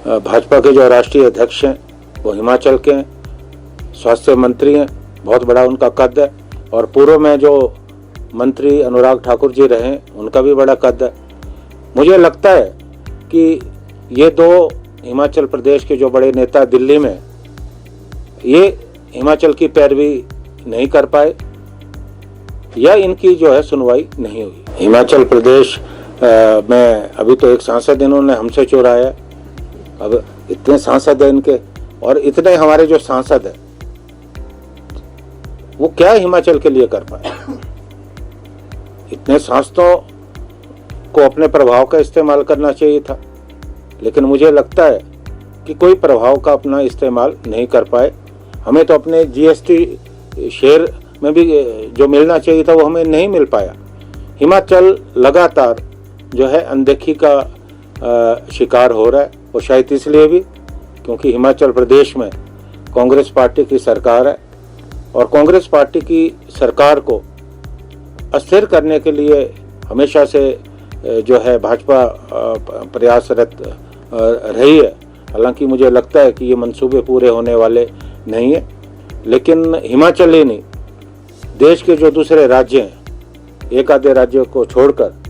भाजपा के जो राष्ट्रीय अध्यक्ष हैं वो हिमाचल के हैं, स्वास्थ्य मंत्री हैं, बहुत बड़ा उनका कद है। और पूर्व में जो मंत्री अनुराग ठाकुर जी रहे उनका भी बड़ा कद है। मुझे लगता है कि ये दो हिमाचल प्रदेश के जो बड़े नेता दिल्ली में, ये हिमाचल की पैरवी नहीं कर पाए या इनकी जो है सुनवाई नहीं हुई। हिमाचल प्रदेश में अभी तो एक सांसद इन्होंने हमसे चुराया। अब इतने सांसद हैं इनके, और इतने हमारे जो सांसद हैं वो क्या हिमाचल के लिए कर पाए। इतने सांसदों को अपने प्रभाव का इस्तेमाल करना चाहिए था, लेकिन मुझे लगता है कि कोई प्रभाव का अपना इस्तेमाल नहीं कर पाए। हमें तो अपने जीएसटी शेयर में भी जो मिलना चाहिए था वो हमें नहीं मिल पाया। हिमाचल लगातार जो है अनदेखी का शिकार हो रहा है, और शायद इसलिए भी क्योंकि हिमाचल प्रदेश में कांग्रेस पार्टी की सरकार है, और कांग्रेस पार्टी की सरकार को अस्थिर करने के लिए हमेशा से जो है भाजपा प्रयासरत रही है। हालांकि मुझे लगता है कि ये मंसूबे पूरे होने वाले नहीं है, लेकिन हिमाचल ही नहीं, देश के जो दूसरे राज्य हैं, एक आधे राज्यों को छोड़कर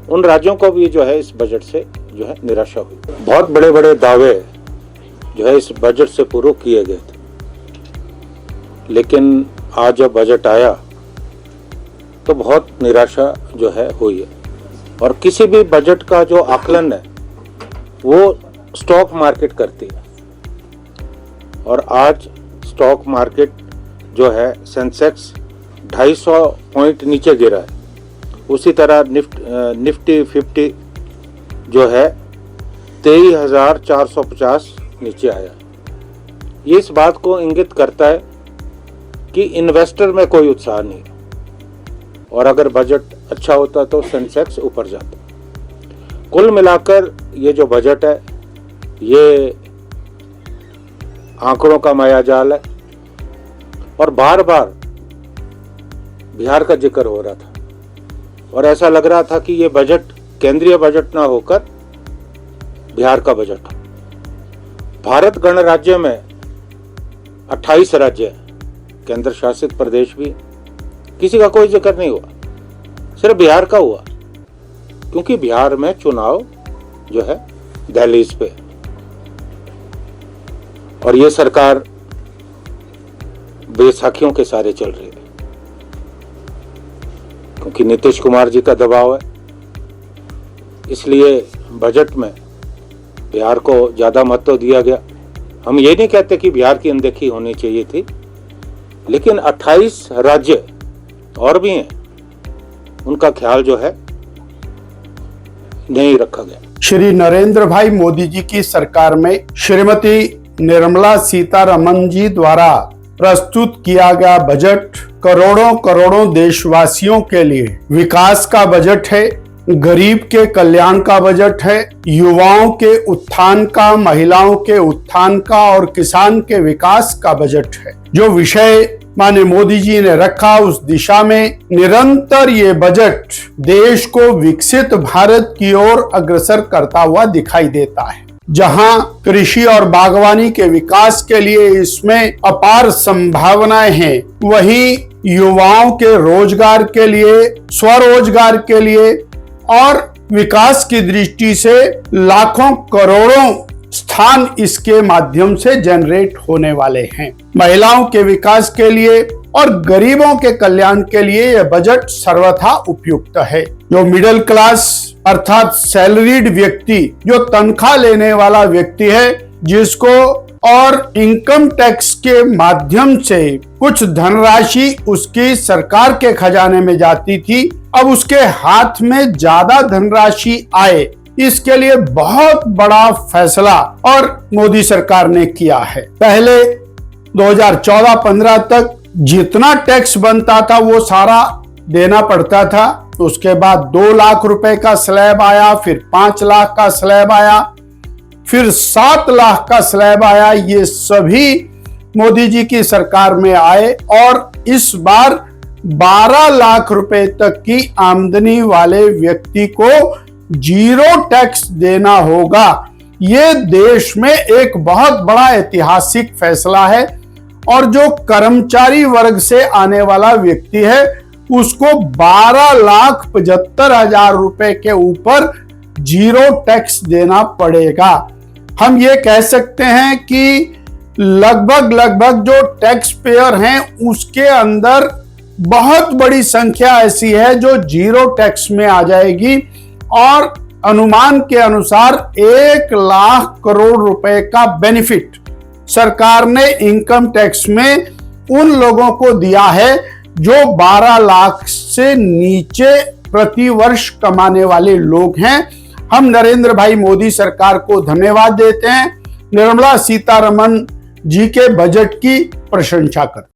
उन राज्यों को भी जो है इस बजट से जो है निराशा हुई। बहुत बड़े बड़े दावे जो है इस बजट से पूरे किए गए थे, लेकिन आज जब बजट आया तो बहुत निराशा जो है हुई है। और किसी भी बजट का जो आकलन है वो स्टॉक मार्केट करती है, और आज स्टॉक मार्केट जो है सेंसेक्स 250 पॉइंट नीचे गिरा है। उसी तरह निफ्टी 50 जो है 23,450 नीचे आया। ये इस बात को इंगित करता है कि इन्वेस्टर में कोई उत्साह नहीं, और अगर बजट अच्छा होता तो सेंसेक्स ऊपर जाता। कुल मिलाकर ये जो बजट है ये आंकड़ों का मायाजाल है, और बार बार बिहार का जिक्र हो रहा था, और ऐसा लग रहा था कि ये बजट केंद्रीय बजट ना होकर बिहार का बजट हो। भारत गणराज्य में 28 राज्य हैं, केंद्र शासित प्रदेश भी, किसी का कोई जिक्र नहीं हुआ, सिर्फ बिहार का हुआ, क्योंकि बिहार में चुनाव जो है दहलीज पे, और ये सरकार बैसाखियों के सारे चल रही है, क्योंकि नीतीश कुमार जी का दबाव है। इसलिए बजट में बिहार को ज़्यादा महत्व दिया गया। हम ये नहीं कहते कि बिहार की अनदेखी होनी चाहिए थी, लेकिन 28 राज्य और भी हैं, उनका ख्याल जो है नहीं रखा गया। श्री नरेंद्र भाई मोदी जी की सरकार में श्रीमती निर्मला सीतारमण जी द्वारा प्रस्तुत किया गया बजट करोड़ों करोड़ों देशवासियों के लिए विकास का बजट है, गरीब के कल्याण का बजट है, युवाओं के उत्थान का, महिलाओं के उत्थान का और किसान के विकास का बजट है। जो विषय माननीय मोदी जी ने रखा उस दिशा में निरंतर ये बजट देश को विकसित भारत की ओर अग्रसर करता हुआ दिखाई देता है। जहां कृषि और बागवानी के विकास के लिए इसमें अपार संभावनाएं हैं, वहीं युवाओं के रोजगार के लिए, स्वरोजगार के लिए और विकास की दृष्टि से लाखों करोड़ों स्थान इसके माध्यम से जनरेट होने वाले हैं। महिलाओं के विकास के लिए और गरीबों के कल्याण के लिए यह बजट सर्वथा उपयुक्त है। जो मिडिल क्लास अर्थात सैलरीड व्यक्ति, जो तनख्वाह लेने वाला व्यक्ति है, जिसको और इनकम टैक्स के माध्यम से कुछ धनराशि उसकी सरकार के खजाने में जाती थी, अब उसके हाथ में ज्यादा धनराशि आए, इसके लिए बहुत बड़ा फैसला और मोदी सरकार ने किया है। पहले 2014-15 तक जितना टैक्स बनता था वो सारा देना पड़ता था। उसके बाद 2 लाख रुपए का स्लैब आया, फिर 5 लाख का स्लैब आया, फिर 7 लाख का स्लैब आया। ये सभी मोदी जी की सरकार में आए और इस बार 12 लाख रुपए तक की आमदनी वाले व्यक्ति को 0 टैक्स देना होगा। ये देश में एक बहुत बड़ा ऐतिहासिक फैसला है और जो कर्मचारी वर्ग से आने वाला व्यक्ति है उसको 12,75,000 रुपए के ऊपर जीरो टैक्स देना पड़ेगा। हम ये कह सकते हैं कि लगभग जो टैक्स पेयर हैं उसके अंदर बहुत बड़ी संख्या ऐसी है जो जीरो टैक्स में आ जाएगी और अनुमान के अनुसार 1,00,000 करोड़ रुपए का बेनिफिट सरकार ने इनकम टैक्स में उन लोगों को दिया है जो 12 लाख से नीचे प्रति वर्ष कमाने वाले लोग हैं। हम नरेंद्र भाई मोदी सरकार को धन्यवाद देते हैं, निर्मला सीतारमण जी के बजट की प्रशंसा करते हैं।